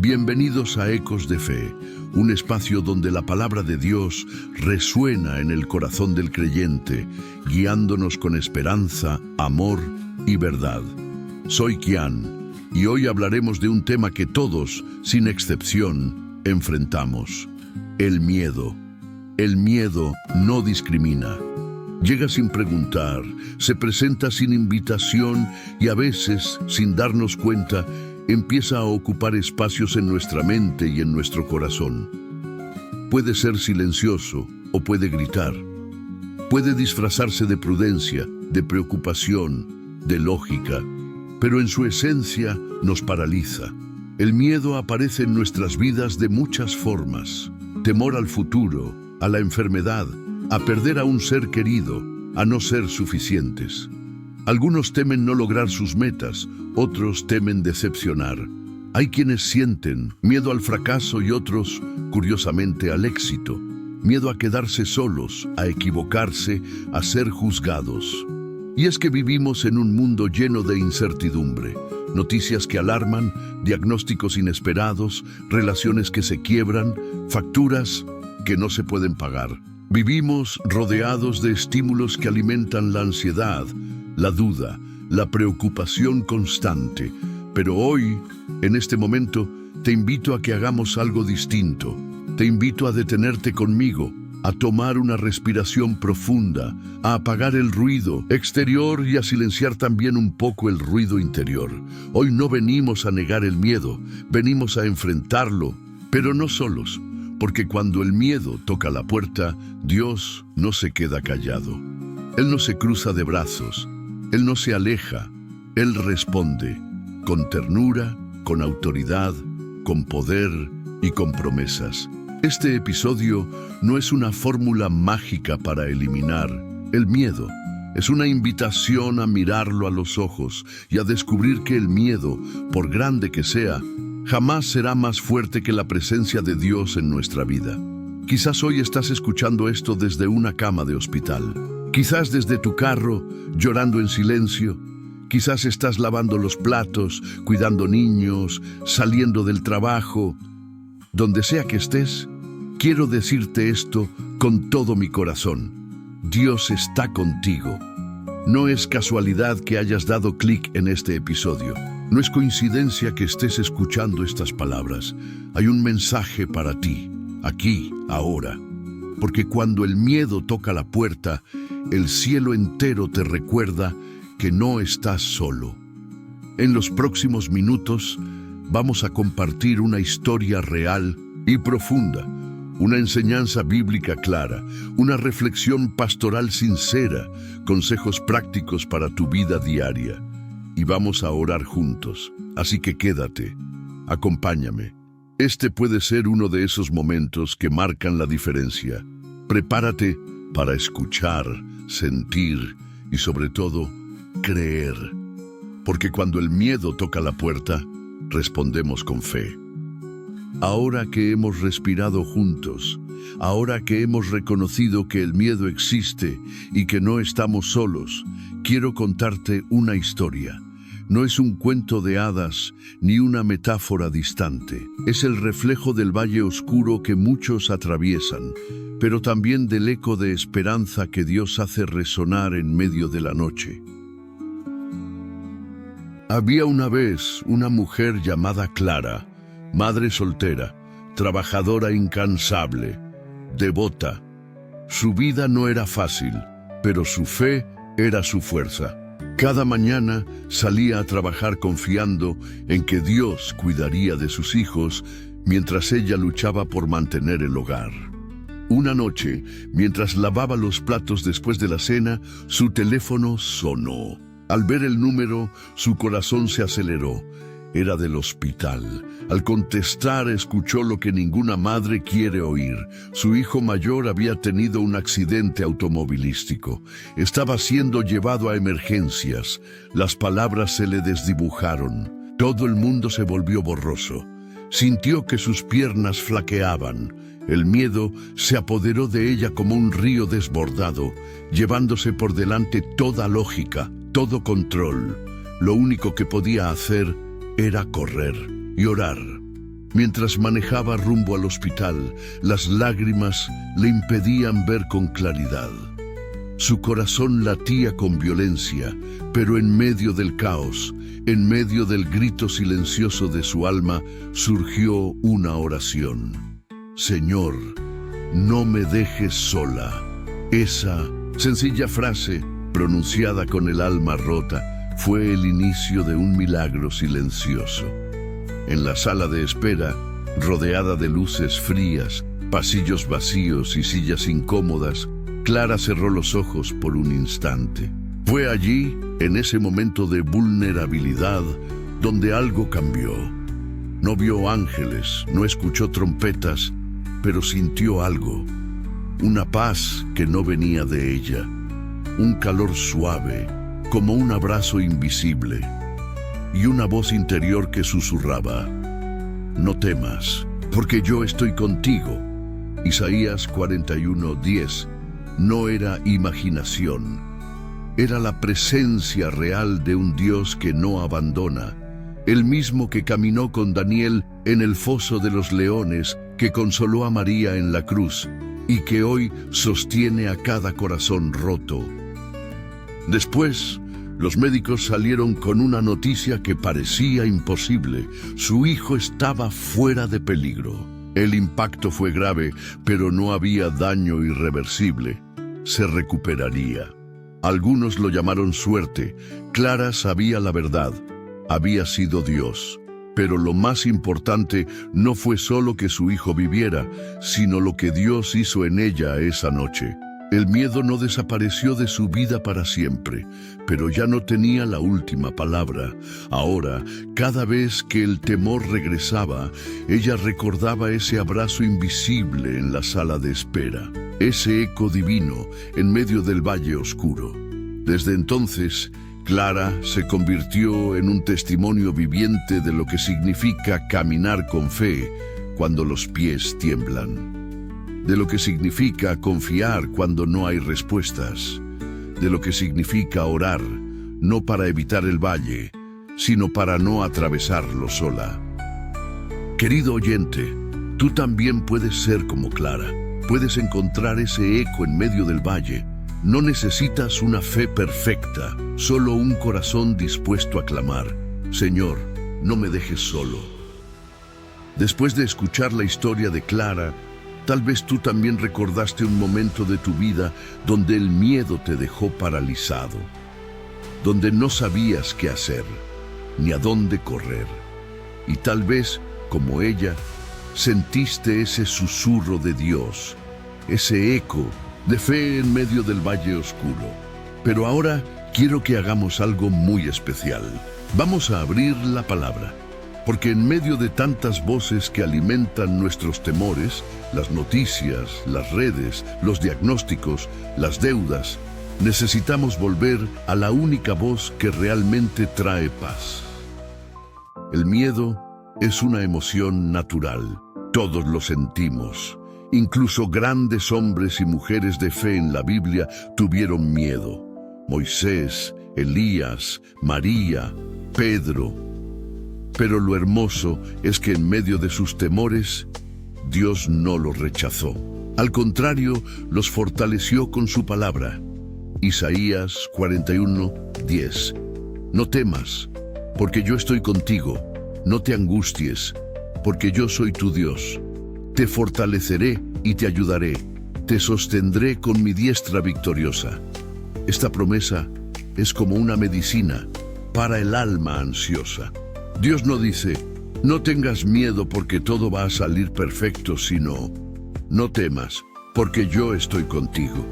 Bienvenidos a Ecos de Fe, un espacio donde la palabra de Dios resuena en el corazón del creyente, guiándonos con esperanza, amor y verdad. Soy Kian, y hoy hablaremos de un tema que todos, sin excepción, enfrentamos: el miedo. El miedo no discrimina. Llega sin preguntar, se presenta sin invitación y a veces, sin darnos cuenta, empieza a ocupar espacios en nuestra mente y en nuestro corazón. Puede ser silencioso o puede gritar. Puede disfrazarse de prudencia, de preocupación, de lógica, pero en su esencia nos paraliza. El miedo aparece en nuestras vidas de muchas formas: temor al futuro, a la enfermedad, a perder a un ser querido, a no ser suficientes. Algunos temen no lograr sus metas, otros temen decepcionar. Hay quienes sienten miedo al fracaso y otros, curiosamente, al éxito. Miedo a quedarse solos, a equivocarse, a ser juzgados. Y es que vivimos en un mundo lleno de incertidumbre. Noticias que alarman, diagnósticos inesperados, relaciones que se quiebran, facturas que no se pueden pagar. Vivimos rodeados de estímulos que alimentan la ansiedad, la duda, la preocupación constante. Pero hoy, en este momento, te invito a que hagamos algo distinto. Te invito a detenerte conmigo, a tomar una respiración profunda, a apagar el ruido exterior y a silenciar también un poco el ruido interior. Hoy no venimos a negar el miedo, venimos a enfrentarlo, pero no solos, porque cuando el miedo toca la puerta, Dios no se queda callado. Él no se cruza de brazos, Él no se aleja, Él responde, con ternura, con autoridad, con poder y con promesas. Este episodio no es una fórmula mágica para eliminar el miedo. Es una invitación a mirarlo a los ojos y a descubrir que el miedo, por grande que sea, jamás será más fuerte que la presencia de Dios en nuestra vida. Quizás hoy estás escuchando esto desde una cama de hospital. Quizás desde tu carro, llorando en silencio. Quizás estás lavando los platos, cuidando niños, saliendo del trabajo. Donde sea que estés, quiero decirte esto con todo mi corazón: Dios está contigo. No es casualidad que hayas dado clic en este episodio. No es coincidencia que estés escuchando estas palabras. Hay un mensaje para ti, aquí, ahora. Porque cuando el miedo toca la puerta, el cielo entero te recuerda que no estás solo. En los próximos minutos vamos a compartir una historia real y profunda, una enseñanza bíblica clara, una reflexión pastoral sincera, consejos prácticos para tu vida diaria. Y vamos a orar juntos, así que quédate, acompáñame. Este puede ser uno de esos momentos que marcan la diferencia. Prepárate para escuchar, sentir y sobre todo, creer. Porque cuando el miedo toca la puerta, respondemos con fe. Ahora que hemos respirado juntos, ahora que hemos reconocido que el miedo existe y que no estamos solos, quiero contarte una historia. No es un cuento de hadas ni una metáfora distante. Es el reflejo del valle oscuro que muchos atraviesan, pero también del eco de esperanza que Dios hace resonar en medio de la noche. Había una vez una mujer llamada Clara, madre soltera, trabajadora incansable, devota. Su vida no era fácil, pero su fe era su fuerza. Cada mañana salía a trabajar confiando en que Dios cuidaría de sus hijos mientras ella luchaba por mantener el hogar. Una noche, mientras lavaba los platos después de la cena, su teléfono sonó. Al ver el número, su corazón se aceleró. Era del hospital. Al contestar, escuchó lo que ninguna madre quiere oír. Su hijo mayor había tenido un accidente automovilístico. Estaba siendo llevado a emergencias. Las palabras se le desdibujaron. Todo el mundo se volvió borroso. Sintió que sus piernas flaqueaban. El miedo se apoderó de ella como un río desbordado, llevándose por delante toda lógica, todo control. Lo único que podía hacer era correr y orar. Mientras manejaba rumbo al hospital, las lágrimas le impedían ver con claridad. Su corazón latía con violencia, pero en medio del caos, en medio del grito silencioso de su alma, surgió una oración. Señor, no me dejes sola. Esa sencilla frase, pronunciada con el alma rota, fue el inicio de un milagro silencioso. En la sala de espera, rodeada de luces frías, pasillos vacíos y sillas incómodas, Clara cerró los ojos por un instante. Fue allí, en ese momento de vulnerabilidad, donde algo cambió. No vio ángeles, no escuchó trompetas, pero sintió algo. Una paz que no venía de ella. Un calor suave, como un abrazo invisible. Y una voz interior que susurraba: no temas, porque yo estoy contigo. Isaías 41:10. No era imaginación. Era la presencia real de un Dios que no abandona. El mismo que caminó con Daniel en el foso de los leones, que consoló a María en la cruz y que hoy sostiene a cada corazón roto. Después, los médicos salieron con una noticia que parecía imposible. Su hijo estaba fuera de peligro. El impacto fue grave, pero no había daño irreversible. Se recuperaría. Algunos lo llamaron suerte. Clara sabía la verdad. Había sido Dios. Pero lo más importante no fue solo que su hijo viviera, sino lo que Dios hizo en ella esa noche. El miedo no desapareció de su vida para siempre, pero ya no tenía la última palabra. Ahora, cada vez que el temor regresaba, ella recordaba ese abrazo invisible en la sala de espera, ese eco divino en medio del valle oscuro. Desde entonces, Clara se convirtió en un testimonio viviente de lo que significa caminar con fe cuando los pies tiemblan. De lo que significa confiar cuando no hay respuestas, de lo que significa orar, no para evitar el valle, sino para no atravesarlo sola. Querido oyente, tú también puedes ser como Clara. Puedes encontrar ese eco en medio del valle. No necesitas una fe perfecta, solo un corazón dispuesto a clamar: Señor, no me dejes solo. Después de escuchar la historia de Clara, tal vez tú también recordaste un momento de tu vida donde el miedo te dejó paralizado, donde no sabías qué hacer, ni a dónde correr. Y tal vez, como ella, sentiste ese susurro de Dios, ese eco de fe en medio del valle oscuro. Pero ahora quiero que hagamos algo muy especial. Vamos a abrir la palabra. Porque en medio de tantas voces que alimentan nuestros temores, las noticias, las redes, los diagnósticos, las deudas, necesitamos volver a la única voz que realmente trae paz. El miedo es una emoción natural. Todos lo sentimos. Incluso grandes hombres y mujeres de fe en la Biblia tuvieron miedo. Moisés, Elías, María, Pedro. Pero lo hermoso es que en medio de sus temores, Dios no los rechazó. Al contrario, los fortaleció con su palabra. Isaías 41:10. No temas, porque yo estoy contigo. No te angusties, porque yo soy tu Dios. Te fortaleceré y te ayudaré. Te sostendré con mi diestra victoriosa. Esta promesa es como una medicina para el alma ansiosa. Dios no dice: no tengas miedo porque todo va a salir perfecto, sino: no temas, porque yo estoy contigo.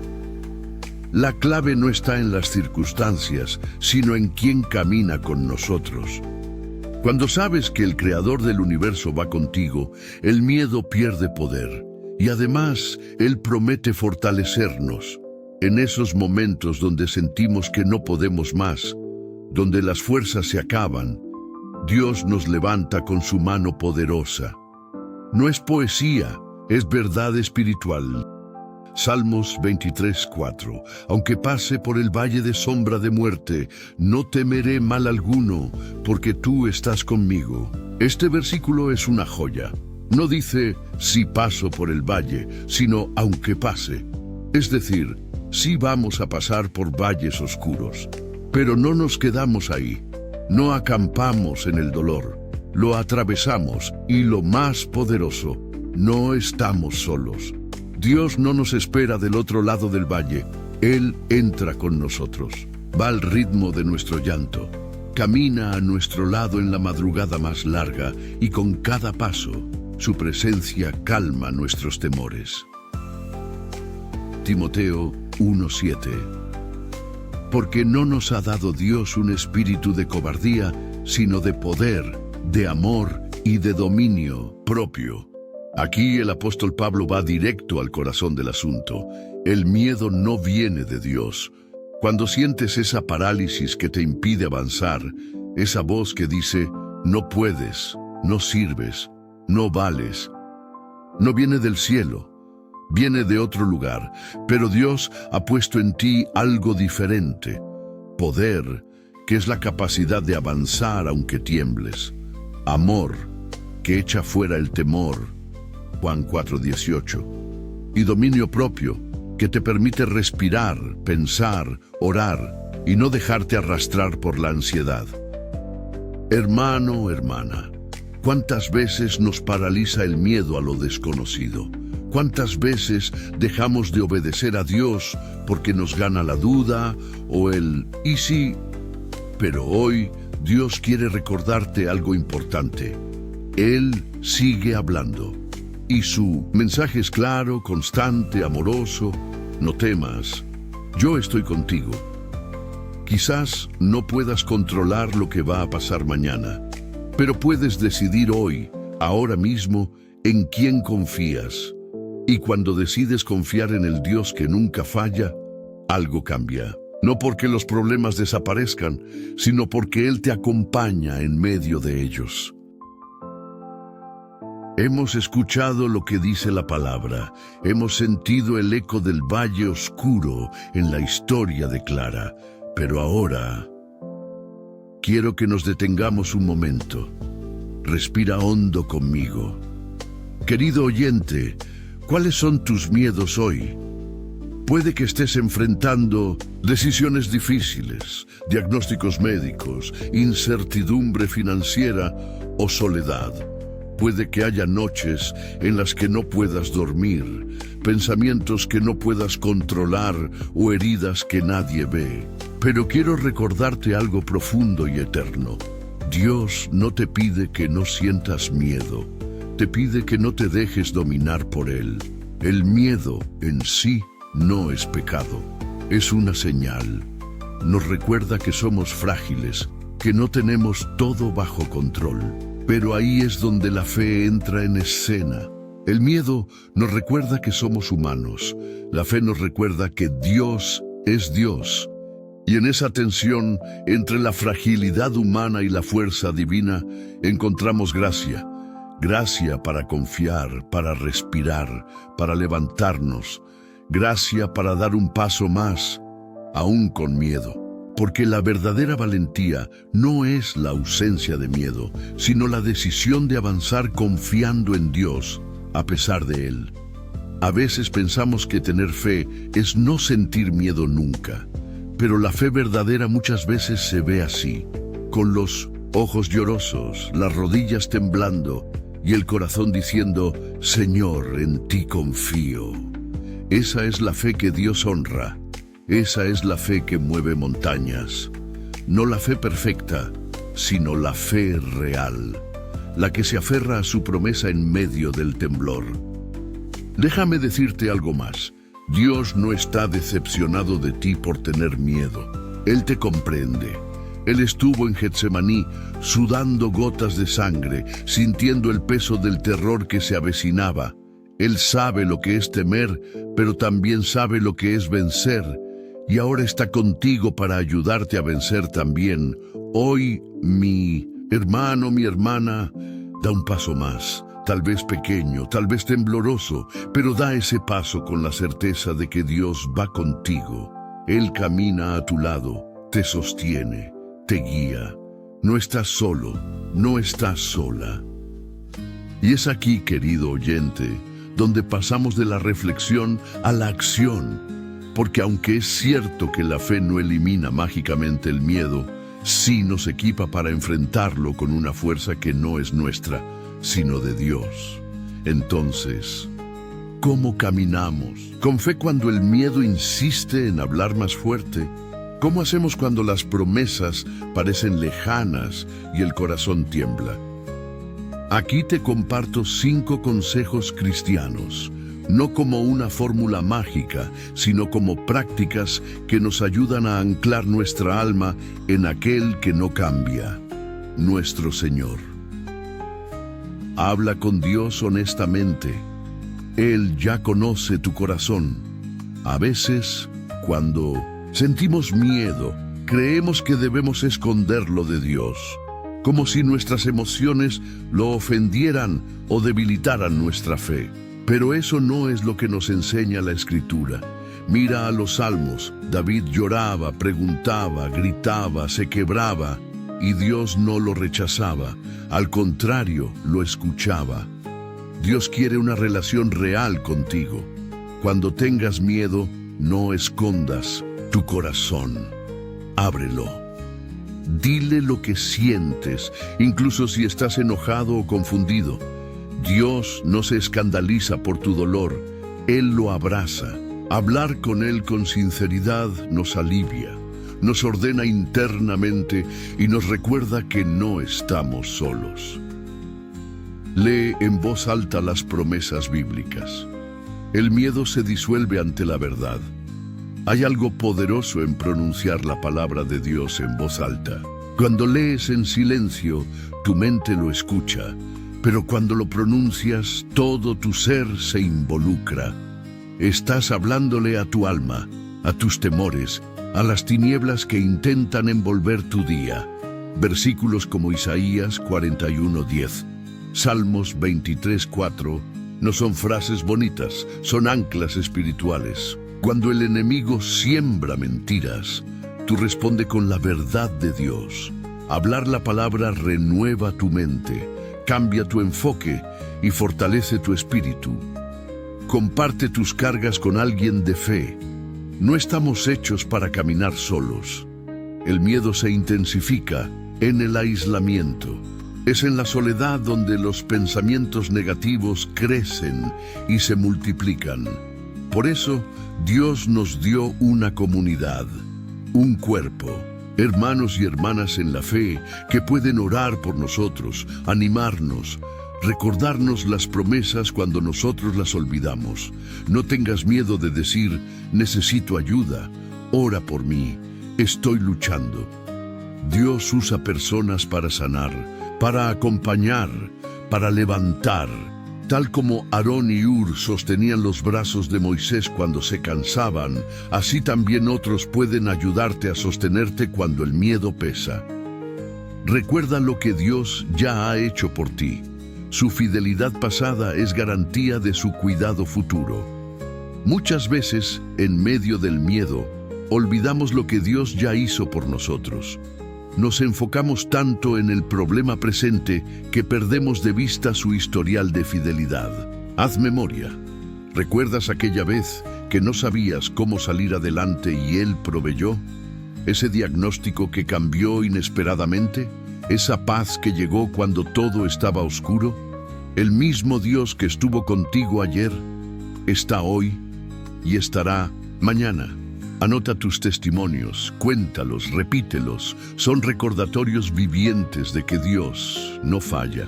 La clave no está en las circunstancias, sino en quién camina con nosotros. Cuando sabes que el Creador del universo va contigo, el miedo pierde poder. Y además, Él promete fortalecernos. En esos momentos donde sentimos que no podemos más, donde las fuerzas se acaban, Dios nos levanta con su mano poderosa. No es poesía, es verdad espiritual. Salmos 23:4. Aunque pase por el valle de sombra de muerte, no temeré mal alguno, porque tú estás conmigo. Este versículo es una joya. No dice si paso por el valle, sino aunque pase. Es decir, sí vamos a pasar por valles oscuros, pero no nos quedamos ahí. No acampamos en el dolor, lo atravesamos y lo más poderoso, no estamos solos. Dios no nos espera del otro lado del valle, Él entra con nosotros, va al ritmo de nuestro llanto, camina a nuestro lado en la madrugada más larga y con cada paso, su presencia calma nuestros temores. Timoteo 1:7. Porque no nos ha dado Dios un espíritu de cobardía, sino de poder, de amor y de dominio propio. Aquí el apóstol Pablo va directo al corazón del asunto. El miedo no viene de Dios. Cuando sientes esa parálisis que te impide avanzar, esa voz que dice, no puedes, no sirves, no vales, no viene del cielo, viene de otro lugar, pero Dios ha puesto en ti algo diferente, poder, que es la capacidad de avanzar aunque tiembles, amor, que echa fuera el temor, Juan 4:18, y dominio propio, que te permite respirar, pensar, orar y no dejarte arrastrar por la ansiedad. Hermano, hermana, ¿cuántas veces nos paraliza el miedo a lo desconocido? ¿Cuántas veces dejamos de obedecer a Dios porque nos gana la duda o el «y sí»? Pero hoy Dios quiere recordarte algo importante. Él sigue hablando. Y su mensaje es claro, constante, amoroso. No temas, yo estoy contigo. Quizás no puedas controlar lo que va a pasar mañana, pero puedes decidir hoy, ahora mismo, en quién confías. Y cuando decides confiar en el Dios que nunca falla, algo cambia. No porque los problemas desaparezcan, sino porque Él te acompaña en medio de ellos. Hemos escuchado lo que dice la palabra, hemos sentido el eco del valle oscuro en la historia de Clara, pero ahora quiero que nos detengamos un momento. Respira hondo conmigo. Querido oyente, ¿cuáles son tus miedos hoy? Puede que estés enfrentando decisiones difíciles, diagnósticos médicos, incertidumbre financiera o soledad. Puede que haya noches en las que no puedas dormir, pensamientos que no puedas controlar o heridas que nadie ve. Pero quiero recordarte algo profundo y eterno. Dios no te pide que no sientas miedo, te pide que no te dejes dominar por Él. El miedo en sí no es pecado, es una señal. Nos recuerda que somos frágiles, que no tenemos todo bajo control. Pero ahí es donde la fe entra en escena. El miedo nos recuerda que somos humanos. La fe nos recuerda que Dios es Dios. Y en esa tensión entre la fragilidad humana y la fuerza divina, encontramos gracia. Gracia para confiar, para respirar, para levantarnos. Gracia para dar un paso más, aún con miedo. Porque la verdadera valentía no es la ausencia de miedo, sino la decisión de avanzar confiando en Dios, a pesar de Él. A veces pensamos que tener fe es no sentir miedo nunca, pero la fe verdadera muchas veces se ve así, con los ojos llorosos, las rodillas temblando y el corazón diciendo, Señor, en ti confío. Esa es la fe que Dios honra. Esa es la fe que mueve montañas. No la fe perfecta, sino la fe real, la que se aferra a su promesa en medio del temblor. Déjame decirte algo más. Dios no está decepcionado de ti por tener miedo. Él te comprende. Él estuvo en Getsemaní, sudando gotas de sangre, sintiendo el peso del terror que se avecinaba. Él sabe lo que es temer, pero también sabe lo que es vencer. Y ahora está contigo para ayudarte a vencer también. Hoy, mi hermano, mi hermana, da un paso más. tal vez pequeño, tal vez tembloroso, pero da ese paso con la certeza de que Dios va contigo. Él camina a tu lado, te sostiene, te guía. No estás solo, no estás sola. Y es aquí, querido oyente, donde pasamos de la reflexión a la acción, porque aunque es cierto que la fe no elimina mágicamente el miedo, sí nos equipa para enfrentarlo con una fuerza que no es nuestra, sino de Dios. Entonces, ¿cómo caminamos? ¿Con fe cuando el miedo insiste en hablar más fuerte? ¿Cómo hacemos cuando las promesas parecen lejanas y el corazón tiembla? Aquí te comparto 5 consejos cristianos, no como una fórmula mágica, sino como prácticas que nos ayudan a anclar nuestra alma en aquel que no cambia, nuestro Señor. Habla con Dios honestamente. Él ya conoce tu corazón. A veces, cuando sentimos miedo, creemos que debemos esconderlo de Dios, como si nuestras emociones lo ofendieran o debilitaran nuestra fe. Pero eso no es lo que nos enseña la Escritura. Mira a los Salmos. David lloraba, preguntaba, gritaba, se quebraba, y Dios no lo rechazaba. Al contrario, lo escuchaba. Dios quiere una relación real contigo. Cuando tengas miedo, no escondas tu corazón. Ábrelo. Dile lo que sientes, incluso si estás enojado o confundido. Dios no se escandaliza por tu dolor, Él lo abraza. Hablar con Él con sinceridad nos alivia, nos ordena internamente y nos recuerda que no estamos solos. Lee en voz alta las promesas bíblicas. El miedo se disuelve ante la verdad. Hay algo poderoso en pronunciar la palabra de Dios en voz alta. Cuando lees en silencio, tu mente lo escucha, pero cuando lo pronuncias, todo tu ser se involucra. Estás hablándole a tu alma, a tus temores, a las tinieblas que intentan envolver tu día. Versículos como Isaías 41:10, Salmos 23:4, no son frases bonitas, son anclas espirituales. Cuando el enemigo siembra mentiras, tú responde con la verdad de Dios. Hablar la palabra renueva tu mente, cambia tu enfoque y fortalece tu espíritu. Comparte tus cargas con alguien de fe. No estamos hechos para caminar solos. El miedo se intensifica en el aislamiento. Es en la soledad donde los pensamientos negativos crecen y se multiplican. Por eso, Dios nos dio una comunidad, un cuerpo, hermanos y hermanas en la fe que pueden orar por nosotros, animarnos, recordarnos las promesas cuando nosotros las olvidamos. No tengas miedo de decir, necesito ayuda, ora por mí, estoy luchando. Dios usa personas para sanar, para acompañar, para levantar. Tal como Aarón y Hur sostenían los brazos de Moisés cuando se cansaban, así también otros pueden ayudarte a sostenerte cuando el miedo pesa. Recuerda lo que Dios ya ha hecho por ti. Su fidelidad pasada es garantía de su cuidado futuro. Muchas veces, en medio del miedo, olvidamos lo que Dios ya hizo por nosotros. Nos enfocamos tanto en el problema presente que perdemos de vista su historial de fidelidad. Haz memoria. ¿Recuerdas aquella vez que no sabías cómo salir adelante y Él proveyó? ¿Ese diagnóstico que cambió inesperadamente? ¿Esa paz que llegó cuando todo estaba oscuro? El mismo Dios que estuvo contigo ayer, está hoy y estará mañana. Anota tus testimonios, cuéntalos, repítelos. Son recordatorios vivientes de que Dios no falla.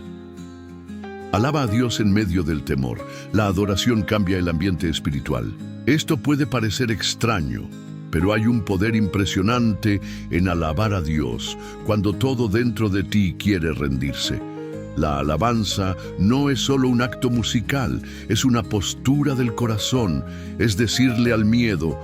Alaba a Dios en medio del temor. La adoración cambia el ambiente espiritual. Esto puede parecer extraño, pero hay un poder impresionante en alabar a Dios cuando todo dentro de ti quiere rendirse. La alabanza no es solo un acto musical, es una postura del corazón, es decirle al miedo,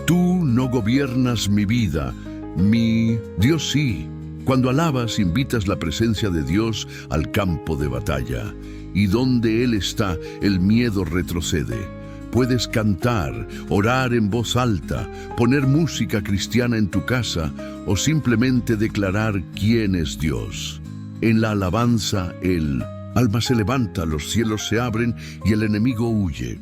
tú no gobiernas mi vida, mi Dios sí. Cuando alabas, invitas la presencia de Dios al campo de batalla. y donde Él está, el miedo retrocede. Puedes cantar, orar en voz alta, poner música cristiana en tu casa o simplemente declarar quién es Dios. En la alabanza, el alma se levanta, los cielos se abren y el enemigo huye.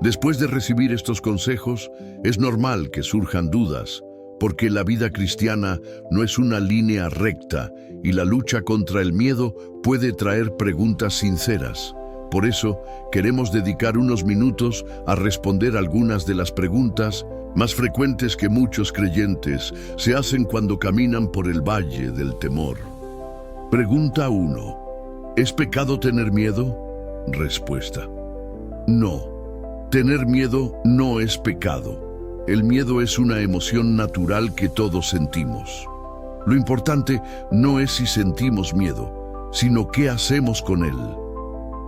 Después de recibir estos consejos, es normal que surjan dudas, porque la vida cristiana no es una línea recta y la lucha contra el miedo puede traer preguntas sinceras. Por eso, queremos dedicar unos minutos a responder algunas de las preguntas más frecuentes que muchos creyentes se hacen cuando caminan por el valle del temor. Pregunta 1. ¿Es pecado tener miedo? Respuesta: no. Tener miedo no es pecado. El miedo es una emoción natural que todos sentimos. Lo importante no es si sentimos miedo, sino qué hacemos con él.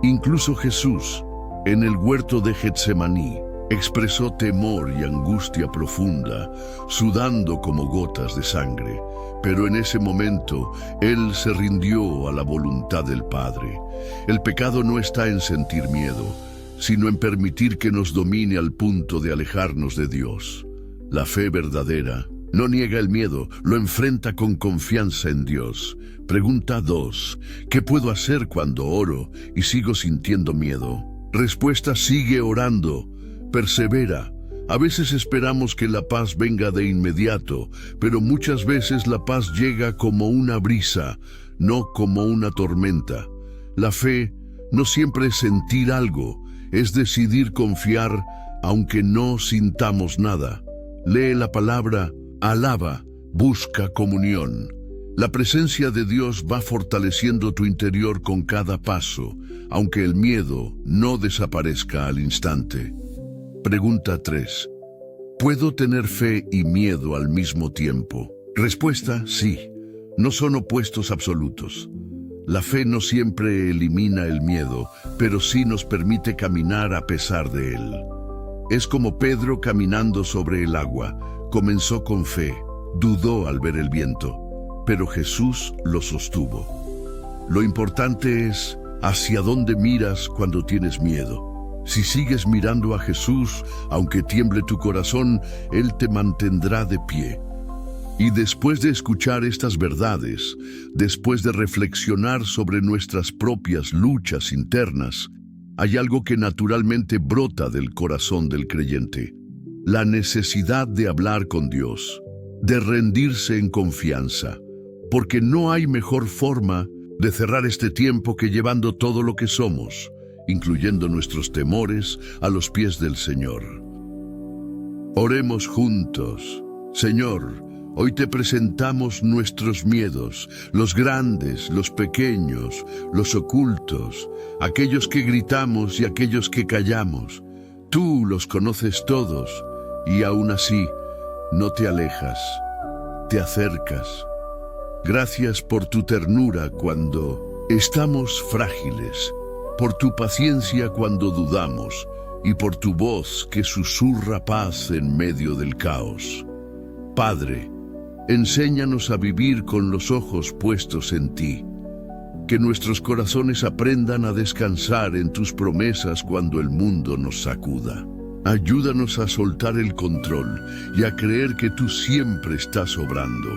Incluso Jesús, en el huerto de Getsemaní, expresó temor y angustia profunda, sudando como gotas de sangre. Pero en ese momento, Él se rindió a la voluntad del Padre. El pecado no está en sentir miedo, sino en permitir que nos domine al punto de alejarnos de Dios. La fe verdadera no niega el miedo, lo enfrenta con confianza en Dios. Pregunta 2. ¿Qué puedo hacer cuando oro y sigo sintiendo miedo? Respuesta: sigue orando, persevera. A veces esperamos que la paz venga de inmediato, pero muchas veces la paz llega como una brisa, no como una tormenta. La fe no siempre es sentir algo, es decidir confiar aunque no sintamos nada. Lee la palabra, alaba, busca comunión. La presencia de Dios va fortaleciendo tu interior con cada paso, aunque el miedo no desaparezca al instante. Pregunta 3. ¿Puedo tener fe y miedo al mismo tiempo? Respuesta: sí. No son opuestos absolutos. La fe no siempre elimina el miedo, pero sí nos permite caminar a pesar de él. Es como Pedro caminando sobre el agua. Comenzó con fe, dudó al ver el viento, pero Jesús lo sostuvo. Lo importante es hacia dónde miras cuando tienes miedo. Si sigues mirando a Jesús, aunque tiemble tu corazón, Él te mantendrá de pie. Y después de escuchar estas verdades, después de reflexionar sobre nuestras propias luchas internas, hay algo que naturalmente brota del corazón del creyente: la necesidad de hablar con Dios, de rendirse en confianza, porque no hay mejor forma de cerrar este tiempo que llevando todo lo que somos, incluyendo nuestros temores, a los pies del Señor. Oremos juntos. Señor, hoy te presentamos nuestros miedos, los grandes, los pequeños, los ocultos, aquellos que gritamos y aquellos que callamos. Tú los conoces todos y aún así no te alejas, te acercas. Gracias por tu ternura cuando estamos frágiles, por tu paciencia cuando dudamos y por tu voz que susurra paz en medio del caos. Padre, enséñanos a vivir con los ojos puestos en ti, que nuestros corazones aprendan a descansar en tus promesas cuando el mundo nos sacuda. Ayúdanos a soltar el control y a creer que tú siempre estás obrando,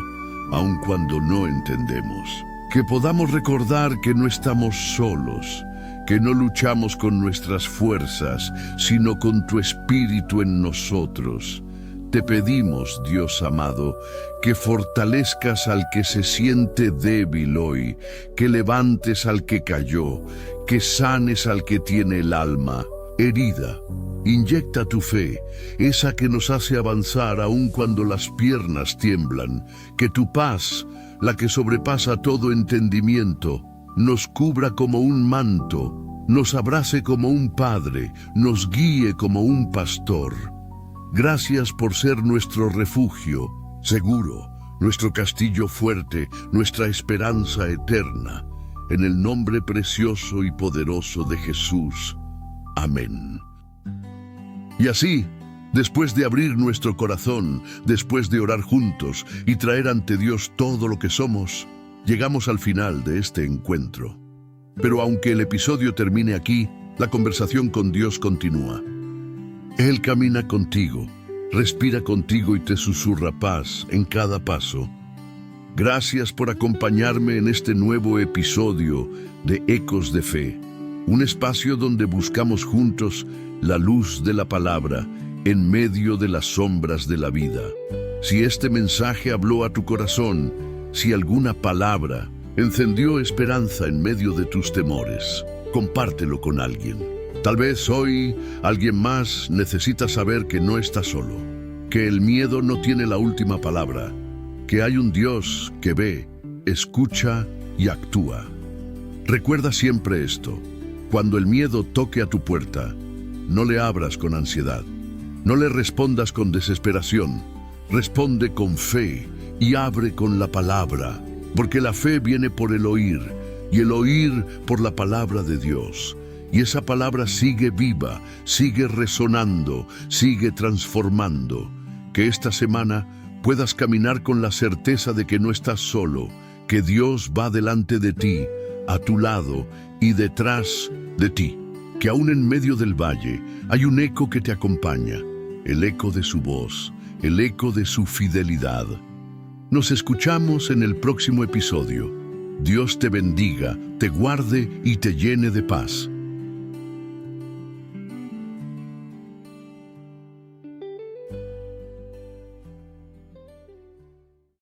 aun cuando no entendemos. Que podamos recordar que no estamos solos, que no luchamos con nuestras fuerzas, sino con tu Espíritu en nosotros. Te pedimos, Dios amado, que fortalezcas al que se siente débil hoy, que levantes al que cayó, que sanes al que tiene el alma herida. Inyecta tu fe, esa que nos hace avanzar aun cuando las piernas tiemblan. Que tu paz, la que sobrepasa todo entendimiento, nos cubra como un manto, nos abrace como un padre, nos guíe como un pastor. Gracias por ser nuestro refugio seguro, nuestro castillo fuerte, nuestra esperanza eterna. En el nombre precioso y poderoso de Jesús. Amén. Y así, después de abrir nuestro corazón, después de orar juntos y traer ante Dios todo lo que somos, llegamos al final de este encuentro. Pero aunque el episodio termine aquí, la conversación con Dios continúa. Él camina contigo, respira contigo y te susurra paz en cada paso. Gracias por acompañarme en este nuevo episodio de Ecos de Fe, un espacio donde buscamos juntos la luz de la palabra en medio de las sombras de la vida. Si este mensaje habló a tu corazón, si alguna palabra encendió esperanza en medio de tus temores, compártelo con alguien. Tal vez hoy alguien más necesita saber que no está solo, que el miedo no tiene la última palabra, que hay un Dios que ve, escucha y actúa. Recuerda siempre esto: cuando el miedo toque a tu puerta, no le abras con ansiedad, no le respondas con desesperación, responde con fe y abre con la palabra, porque la fe viene por el oír y el oír por la palabra de Dios. Y esa palabra sigue viva, sigue resonando, sigue transformando. Que esta semana puedas caminar con la certeza de que no estás solo, que Dios va delante de ti, a tu lado y detrás de ti. Que aún en medio del valle hay un eco que te acompaña, el eco de su voz, el eco de su fidelidad. Nos escuchamos en el próximo episodio. Dios te bendiga, te guarde y te llene de paz.